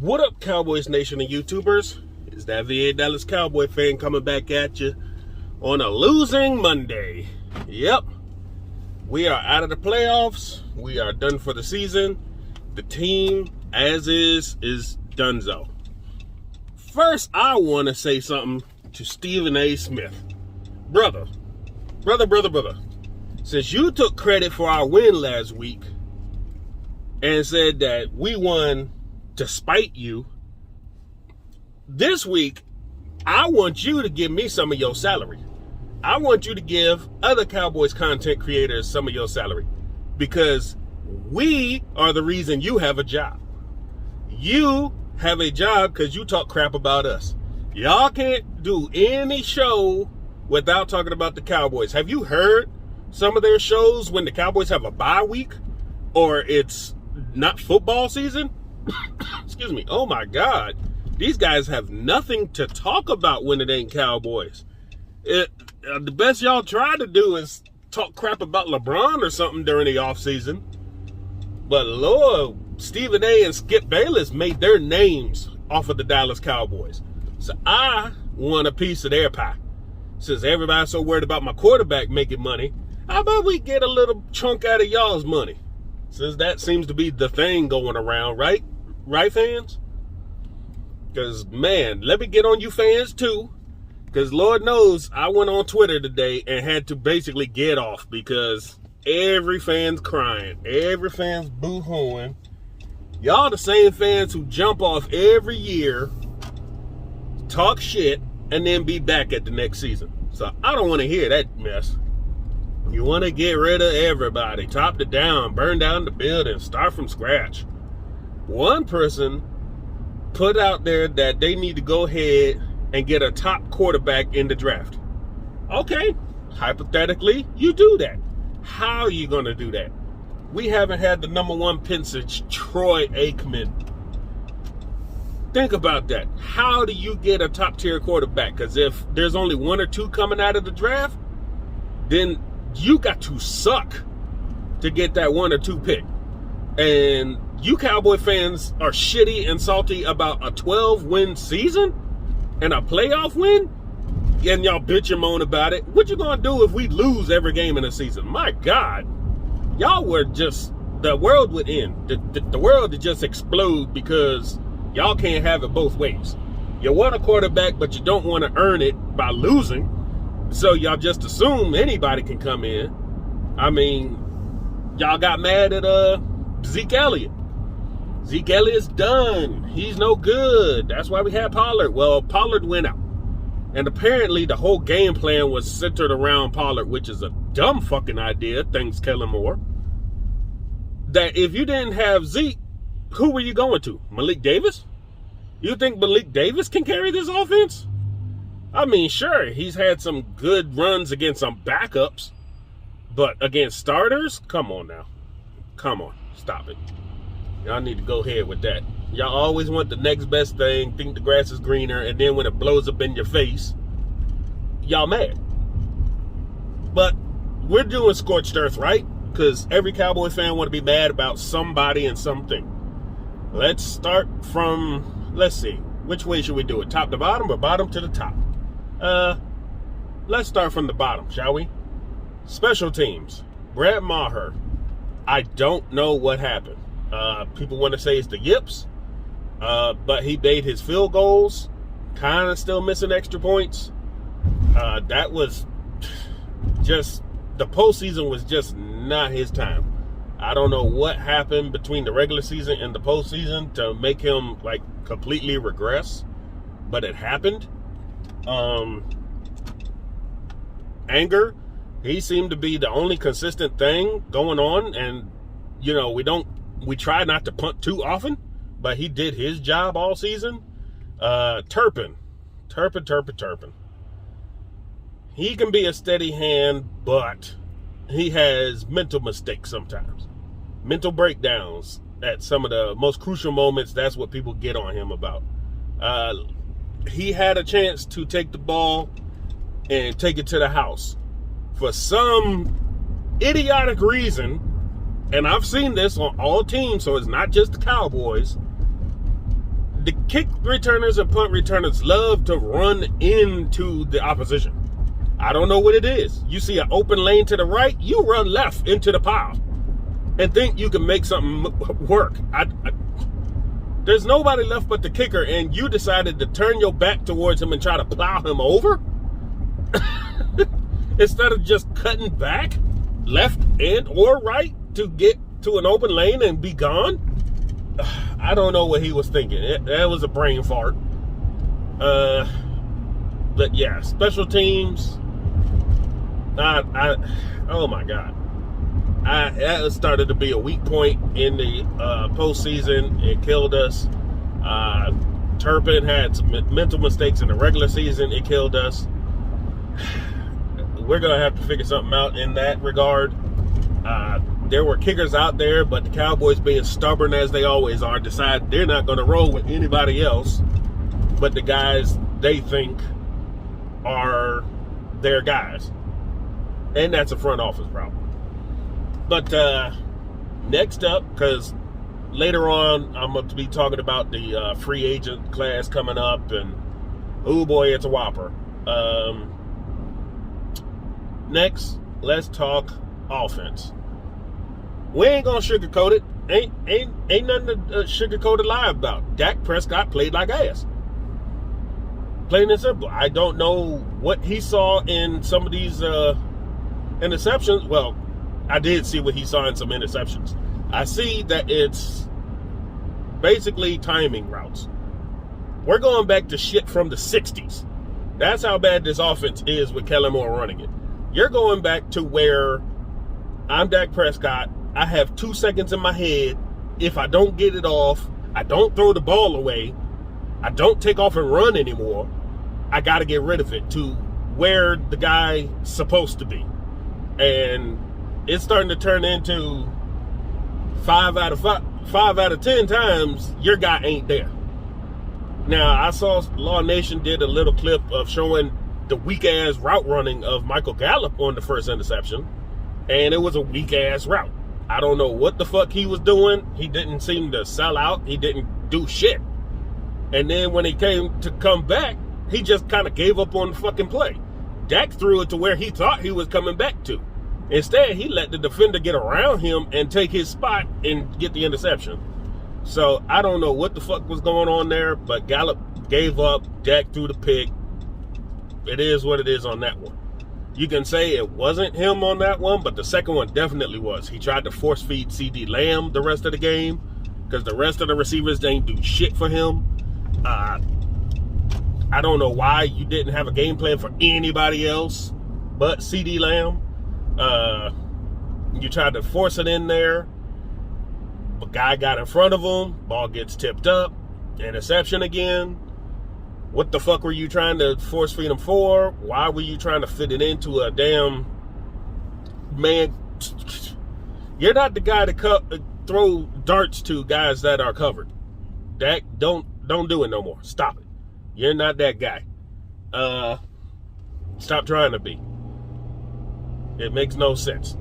What up, Cowboys Nation and YouTubers? It's that VA Dallas Cowboy fan coming back at you on a losing Monday. Yep, we are out of the playoffs. We are done for the season. The team, as is donezo. First, I want to say something to Stephen A. Smith. Brother. Since you took credit for our win last week and said that we won to spite you, this week, I want you to give me some of your salary. I want you to give other Cowboys content creators some of your salary, because we are the reason you have a job. You have a job because you talk crap about us. Y'all can't do any show without talking about the Cowboys. Have you heard some of their shows when the Cowboys have a bye week or it's not football season? Excuse me. Oh my God. These guys have nothing to talk about when it ain't Cowboys. The best y'all try to do is talk crap about LeBron or something during the offseason. But Lord, Stephen A. and Skip Bayless made their names off of the Dallas Cowboys. So I want a piece of their pie. Since everybody's so worried about my quarterback making money, how about we get a little chunk out of y'all's money? Since that seems to be the thing going around, right? Right, fans? Because, man, let me get on you fans, too. Because Lord knows I went on Twitter today and had to basically get off because every fan's crying. Every fan's boo-hooing. Y'all the same fans who jump off every year, talk shit, and then be back at the next season. So I don't want to hear that mess. You want to get rid of everybody, top to down, burn down the building, start from scratch. One person put out there that they need to go ahead and get a top quarterback in the draft. Okay, hypothetically, you do that. How are you going to do that? We haven't had the number one pinsage, Troy Aikman. Think about that. How do you get a top-tier quarterback? Because if there's only one or two coming out of the draft, then you got to suck to get that one or two pick. And you Cowboy fans are shitty and salty about a 12-win season and a playoff win? And y'all bitch and moan about it. What you gonna do if we lose every game in the season? My God. Y'all were just, the world would end. The world would just explode because y'all can't have it both ways. You want a quarterback, but you don't want to earn it by losing. So y'all just assume anybody can come in. I mean, y'all got mad at Zeke Elliott. Zeke Elliott's done. He's no good. That's why we had Pollard. Well, Pollard went out. And apparently the whole game plan was centered around Pollard, which is a dumb fucking idea, thanks Kellen Moore. That if you didn't have Zeke, who were you going to? Malik Davis? You think Malik Davis can carry this offense? I mean, sure, he's had some good runs against some backups, but against starters? Come on now. Come on. Stop it. Y'all need to go ahead with that. Y'all always want the next best thing, think the grass is greener, and then when it blows up in your face, y'all mad. But we're doing scorched earth, right? Because every Cowboy fan want to be mad about somebody and something. Let's start from, let's see, which way should we do it? Top to bottom or bottom to the top? Let's start from the bottom, shall we? Special teams. Brett Maher. I don't know what happened. People want to say it's the yips, but he made his field goals, kind of still missing extra points. That was just, the postseason was just not his time. I don't know what happened between the regular season and the postseason to make him like completely regress, but it happened. Anger, he seemed to be the only consistent thing going on, and you know, we try not to punt too often, but he did his job all season. Turpin. He can be a steady hand, but he has mental mistakes sometimes. Mental breakdowns at some of the most crucial moments. That's what people get on him about. He had a chance to take the ball and take it to the house. For some idiotic reason, and I've seen this on all teams, so it's not just the Cowboys, the kick returners and punt returners love to run into the opposition. I don't know what it is. You see an open lane to the right, you run left into the pile and think you can make something work. There's nobody left but the kicker, and you decided to turn your back towards him and try to plow him over? Instead of just cutting back left and or right to get to an open lane and be gone? I don't know what he was thinking. That was a brain fart. But yeah, special teams. Oh my God. That started to be a weak point in the postseason. It killed us. Turpin had some mental mistakes in the regular season. It killed us. We're going to have to figure something out in that regard. There were kickers out there, but the Cowboys, being stubborn as they always are, decide they're not going to roll with anybody else but the guys they think are their guys. And that's a front office problem. But next up, because later on I'm going to be talking about the free agent class coming up, and oh boy, it's a whopper. Next, let's talk offense. We ain't gonna sugarcoat it. Ain't nothing to sugarcoat a lie about. Dak Prescott played like ass. Plain and simple. I don't know what he saw in some of these interceptions. Well, I did see what he saw in some interceptions. I see that it's basically timing routes. We're going back to shit from the 60s. That's how bad this offense is with Kellen Moore running it. You're going back to where I'm Dak Prescott. I have 2 seconds in my head. If I don't get it off, I don't throw the ball away, I don't take off and run anymore, I got to get rid of it to where the guy's supposed to be. And it's starting to turn into 5 out of 10 times your guy ain't there. Now, I saw Law Nation did a little clip of showing the weak-ass route running of Michael Gallup on the first interception, and it was a weak-ass route. I don't know what the fuck he was doing. He didn't seem to sell out. He didn't do shit. And then when he came to come back, he just kind of gave up on the fucking play. Dak threw it to where he thought he was coming back to. Instead, he let the defender get around him and take his spot and get the interception. So I don't know what the fuck was going on there, but Gallup gave up. Dak threw the pick. It is what it is on that one. You can say it wasn't him on that one, but the second one definitely was. He tried to force feed CD Lamb the rest of the game because the rest of the receivers ain't do shit for him. I don't know why you didn't have a game plan for anybody else but CD Lamb. You tried to force it in there. A guy got in front of him. Ball gets tipped up. Interception again. What the fuck were you trying to force feed him for? Why were you trying to fit it into a damn man? You're not the guy to throw darts to guys that are covered. Dak, don't do it no more. Stop it. You're not that guy. Stop trying to be. It makes no sense.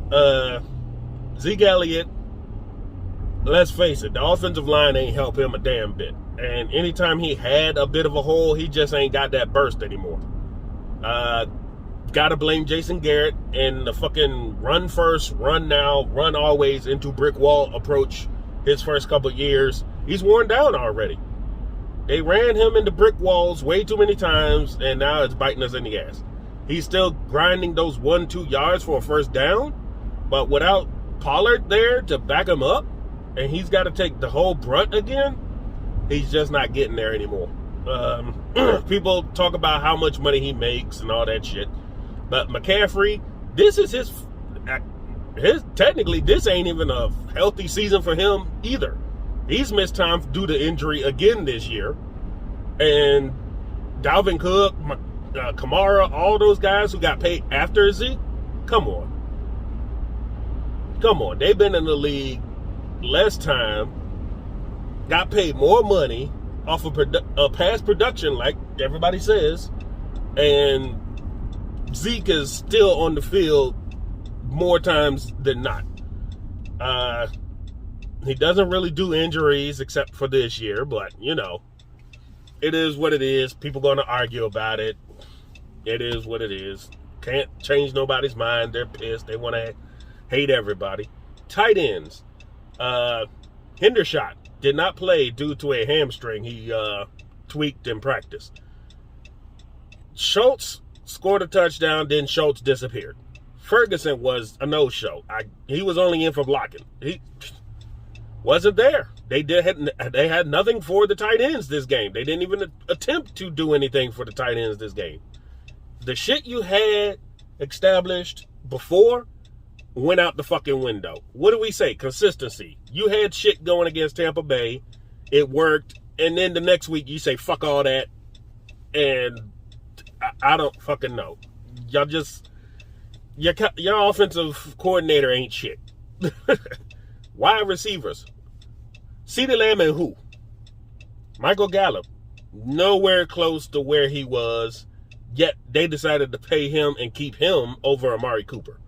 Zeke Elliott, let's face it, the offensive line ain't help him a damn bit. And anytime he had a bit of a hole, he just ain't got that burst anymore. Gotta blame Jason Garrett and the fucking run first, run now, run always into brick wall approach his first couple of years. He's worn down already. They ran him into brick walls way too many times, and now it's biting us in the ass. He's still grinding those 1-2 yards for a first down, but without Pollard there to back him up, and he's got to take the whole brunt again, he's just not getting there anymore. People talk about how much money he makes and all that shit, but McCaffrey, this is his technically, this ain't even a healthy season for him either. He's missed time due to injury again this year. And Dalvin Cook, Kamara, all those guys who got paid after Zeke, come on. Come on. They've been in the league less time, got paid more money off of past production, like everybody says, and Zeke is still on the field more times than not. He doesn't really do injuries except for this year, but, you know, It is what it is. People going to argue about it. It is what it is. Can't change nobody's mind. They're pissed. They want to hate everybody. Tight ends. Hendershot did not play due to a hamstring he tweaked in practice. Schultz scored a touchdown, then Schultz disappeared. Ferguson was a no-show. He was only in for blocking. He wasn't there. They had nothing for the tight ends this game. They didn't even attempt to do anything for the tight ends this game. The shit you had established before went out the fucking window. What do we say? Consistency. You had shit going against Tampa Bay. It worked. And then the next week you say, fuck all that. And I don't fucking know. Y'all just... Your offensive coordinator ain't shit. Wide receivers. CeeDee Lamb and who? Michael Gallup. Nowhere close to where he was, yet they decided to pay him and keep him over Amari Cooper.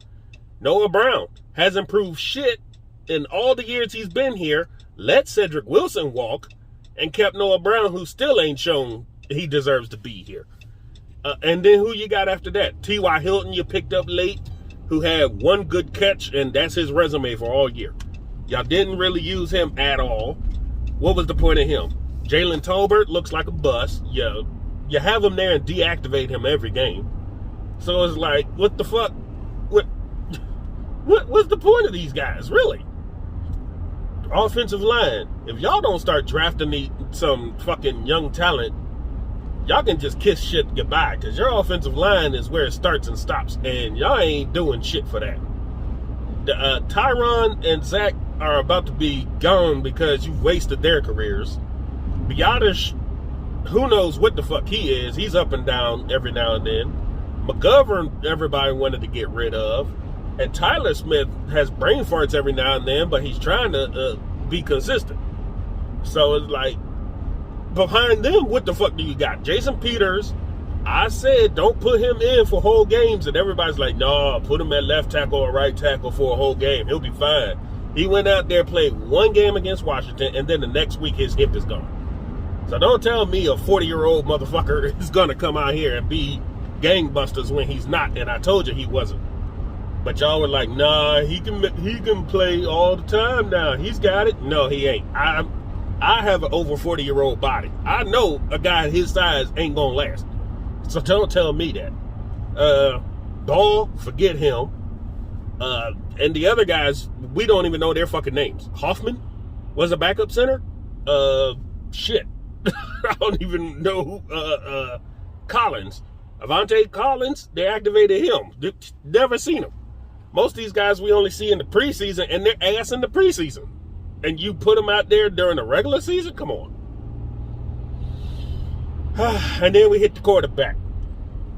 Noah Brown hasn't proved shit in all the years he's been here, let Cedric Wilson walk, and kept Noah Brown, who still ain't shown he deserves to be here. And then who you got after that? T.Y. Hilton you picked up late, who had one good catch, and that's his resume for all year. Y'all didn't really use him at all. What was the point of him? Jalen Tolbert looks like a bust. You have him there and deactivate him every game. So it's like, what the fuck? What's the point of these guys, really? Offensive line. If y'all don't start drafting some fucking young talent, y'all can just kiss shit goodbye, because your offensive line is where it starts and stops, and y'all ain't doing shit for that. Tyron and Zach are about to be gone because you've wasted their careers. Biotish, who knows what the fuck he is. He's up and down every now and then. McGovern, everybody wanted to get rid of. And Tyler Smith has brain farts every now and then, but he's trying to be consistent. So it's like, behind them, what the fuck do you got? Jason Peters, I said don't put him in for whole games, and everybody's like, no, put him at left tackle or right tackle for a whole game. He'll be fine. He went out there, played one game against Washington, and then the next week his hip is gone. So don't tell me a 40-year-old motherfucker is going to come out here and be gangbusters when he's not, and I told you he wasn't. But y'all were like, nah, he can play all the time now. He's got it. No, he ain't. I have an over 40-year-old body. I know a guy his size ain't going to last. So don't tell me that. Ball, forget him. And the other guys, we don't even know their fucking names. Hoffman was a backup center? Shit. I don't even know who. Collins. Avante Collins, they activated him. Never seen him. Most of these guys we only see in the preseason, and they're ass in the preseason. And you put them out there during the regular season? Come on. And then we hit the quarterback.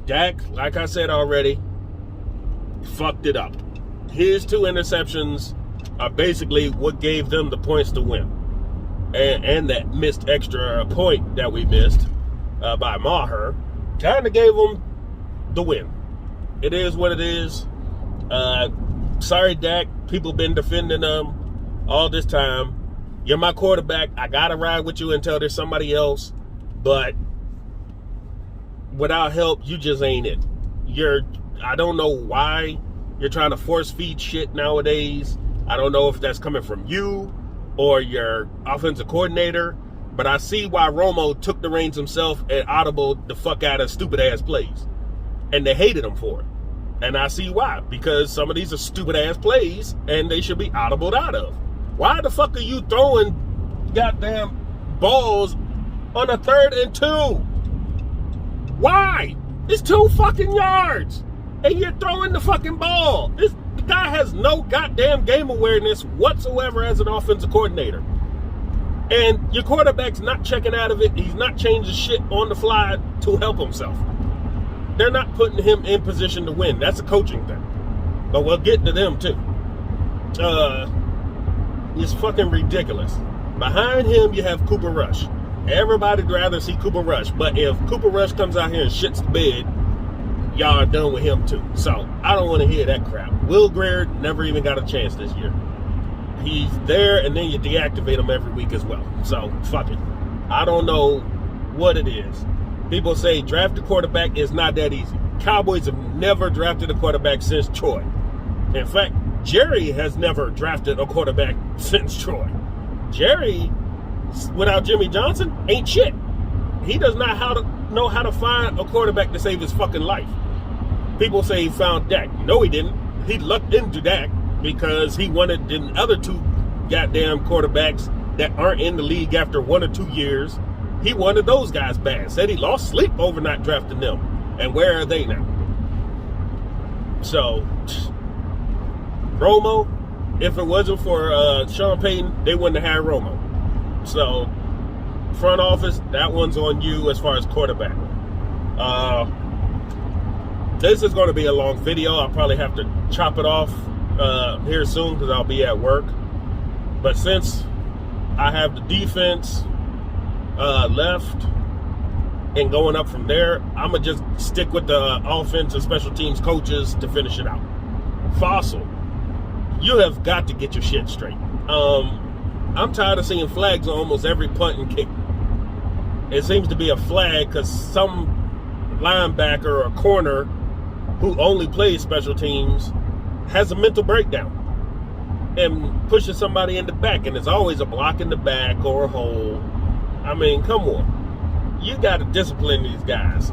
Dak, like I said already, fucked it up. His 2 interceptions are basically what gave them the points to win. And that missed extra point that we missed by Maher kind of gave them the win. It is what it is. Sorry, Dak. People been defending them all this time. You're my quarterback. I got to ride with you until there's somebody else. But without help, you just ain't it. I don't know why you're trying to force feed shit nowadays. I don't know if that's coming from you or your offensive coordinator, but I see why Romo took the reins himself and audibled the fuck out of stupid ass plays. And they hated him for it. And I see why. Because some of these are stupid ass plays and they should be audibled out of. Why the fuck are you throwing goddamn balls on a 3rd and 2? Why? It's 2 fucking yards. And you're throwing the fucking ball. The guy has no goddamn game awareness whatsoever as an offensive coordinator. And your quarterback's not checking out of it. He's not changing shit on the fly to help himself. They're not putting him in position to win. That's a coaching thing. But we'll get to them too. It's fucking ridiculous. Behind him, you have Cooper Rush. Everybody'd rather see Cooper Rush. But if Cooper Rush comes out here and shits the bed, y'all are done with him too. So I don't want to hear that crap. Will Greer never even got a chance this year. He's there, and then you deactivate him every week as well. So fuck it. I don't know what it is. People say draft a quarterback is not that easy. Cowboys have never drafted a quarterback since Troy. In fact, Jerry has never drafted a quarterback since Troy. Jerry, without Jimmy Johnson, ain't shit. He does not know how to find a quarterback to save his fucking life. People say he found Dak. No, he didn't. He lucked into Dak because he wanted the other two goddamn quarterbacks that aren't in the league after 1 or 2 years. He wanted those guys bad. Said he lost sleep over not drafting them. And where are they now? So, Romo, if it wasn't for Sean Payton, they wouldn't have had Romo. So, front office, that one's on you as far as quarterback. This is going to be a long video. I'll probably have to chop it off here soon because I'll be at work. But since I have the defense left and going up from there, I'm going to just stick with the offense and special teams coaches to finish it out. Fossil, you have got to get your shit straight. I'm tired of seeing flags on almost every punt and kick. It seems to be a flag because some linebacker or corner who only plays special teams has a mental breakdown and pushes somebody in the back, and it's always a block in the back or a hole. I mean, come on. You got to discipline these guys.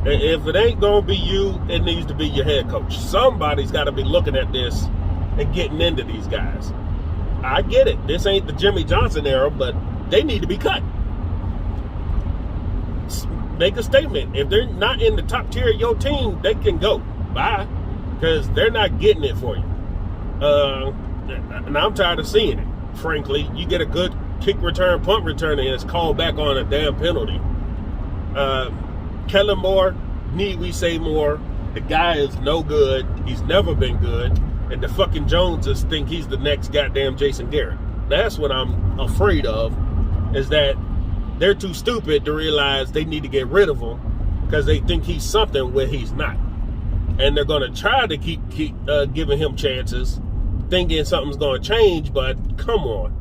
If it ain't going to be you, it needs to be your head coach. Somebody's got to be looking at this and getting into these guys. I get it. This ain't the Jimmy Johnson era, but they need to be cut. Make a statement. If they're not in the top tier of your team, they can go. Bye. Because they're not getting it for you. And I'm tired of seeing it, frankly. You get a good kick return, punt return, and it's called back on a damn penalty. Kellen Moore, need we say more? The guy is no good. He's never been good. And the fucking Joneses think he's the next goddamn Jason Garrett. That's what I'm afraid of, is that they're too stupid to realize they need to get rid of him because they think he's something where he's not. And they're going to try to keep giving him chances, thinking something's going to change, but come on.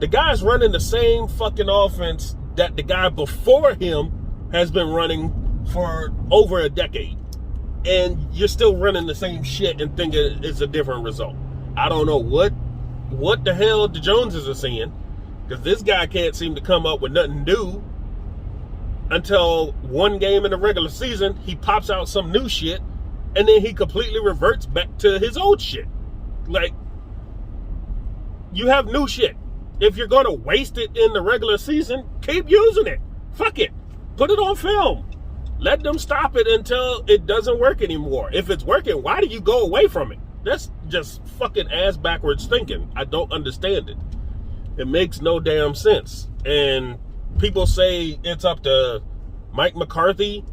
The guy's running the same fucking offense that the guy before him has been running for over a decade. And you're still running the same shit and thinking it's a different result. I don't know what the hell the Joneses are seeing, because this guy can't seem to come up with nothing new until one game in the regular season. He pops out some new shit, and then he completely reverts back to his old shit. Like, you have new shit. If you're going to waste it in the regular season, keep using it. Fuck it. Put it on film. Let them stop it until it doesn't work anymore. If it's working, why do you go away from it? That's just fucking ass backwards thinking. I don't understand it. It makes no damn sense. And people say it's up to Mike McCarthy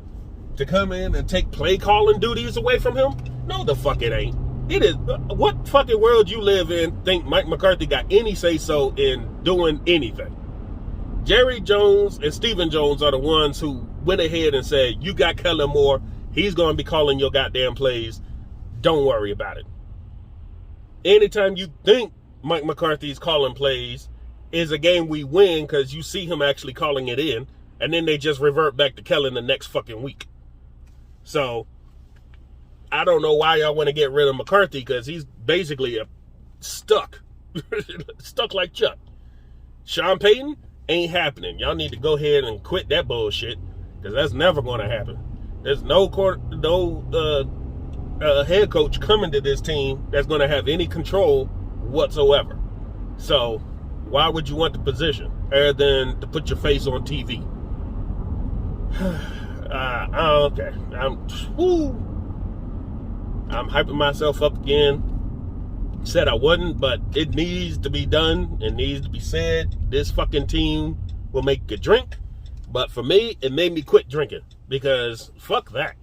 to come in and take play calling duties away from him. No, the fuck it ain't. It is. What fucking world you live in think Mike McCarthy got any say-so in doing anything? Jerry Jones and Stephen Jones are the ones who went ahead and said, you got Kellen Moore. He's going to be calling your goddamn plays. Don't worry about it. Anytime you think Mike McCarthy's calling plays is a game we win because you see him actually calling it in, and then they just revert back to Kellen the next fucking week. So, I don't know why y'all want to get rid of McCarthy, because he's basically stuck. Stuck like Chuck. Sean Payton, ain't happening. Y'all need to go ahead and quit that bullshit, because that's never going to happen. There's no head coach coming to this team that's going to have any control whatsoever. So, why would you want the position other than to put your face on TV? Okay. I'm hyping myself up again. Said I wouldn't, but it needs to be done. It needs to be said. This fucking team will make you drink. But for me, it made me quit drinking. Because fuck that.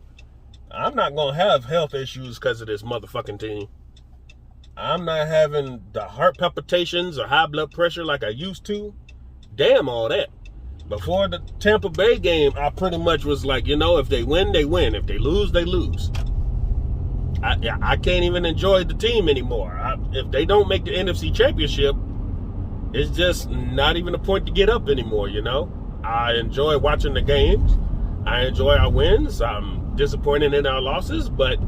I'm not going to have health issues because of this motherfucking team. I'm not having the heart palpitations or high blood pressure like I used to. Damn all that. Before the Tampa Bay game, I pretty much was like, if they win, they win. If they lose, they lose. I can't even enjoy the team anymore. If they don't make the NFC Championship, it's just not even a point to get up anymore, I enjoy watching the games. I enjoy our wins. I'm disappointed in our losses, but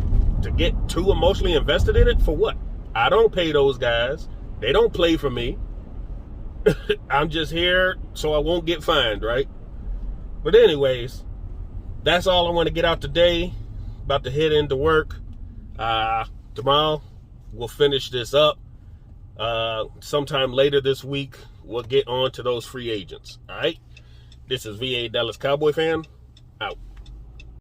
to get too emotionally invested in it, for what? I don't pay those guys. They don't play for me. I'm just here so I won't get fined, right? But anyways, that's all I want to get out today. About to head into work. Tomorrow, we'll finish this up. Sometime later this week, we'll get on to those free agents. All right? This is VA Dallas Cowboy fan. Out.